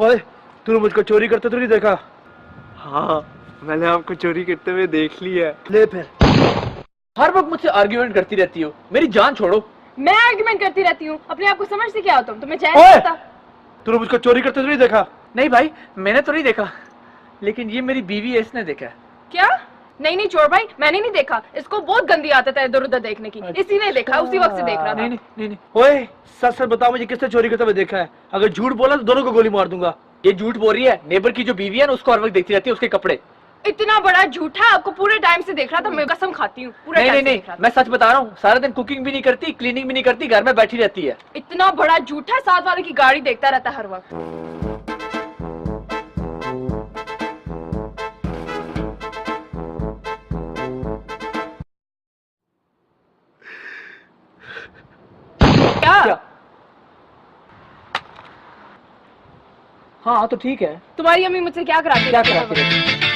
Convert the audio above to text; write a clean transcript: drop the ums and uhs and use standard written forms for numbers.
ओए, तूने मुझको चोरी करते तो नहीं देखा? हाँ, मैंने आपको चोरी करते हुए देख लिया है। ले फिर। हर वक्त मुझसे आर्ग्यूमेंट करती रहती हो, मेरी जान छोड़ो। मैं आर्ग्यूमेंट करती रहती हूँ, अपने आप को समझती क्या हो तुम? तुम्हें चैन ओए! नहीं आता? तूने मुझको चोरी करते तो नहीं देखा? नहीं भाई, मैंने तो नहीं देखा, लेकिन ये मेरी बीवी है, इसने देखा है। क्या? नहीं चोर भाई, मैंने नहीं देखा। इसको बहुत गंदी आदत है इधर उधर देखने की। इसी ने देखा, उसी वक्त से देख रहा था। नहीं। ओए, सच सच बताओ मुझे, किसने चोरी करते हुए देखा है? अगर झूठ बोला तो दोनों को गोली मार दूंगा। ये झूठ बोल रही है। नेबर की जो बीवी है ना, उसको हर वक्त देखती रहती है, उसके कपड़े। इतना बड़ा झूठा, आपको पूरे टाइम से देख रहा था। मैं कसम खाती हूँ, पूरे टाइम से नहीं, देख रहा था। मैं सच बता रहा हूँ। सारा दिन कुकिंग भी नहीं करती, क्लीनिंग भी नहीं करती, घर में बैठी रहती है। इतना बड़ा झूठा, साथ वाले की गाड़ी देखता रहता है हर वक्त। क्या? हाँ तो ठीक है। तुम्हारी अम्मी मुझसे क्या कराती क्या रहती है? कराती रहती है?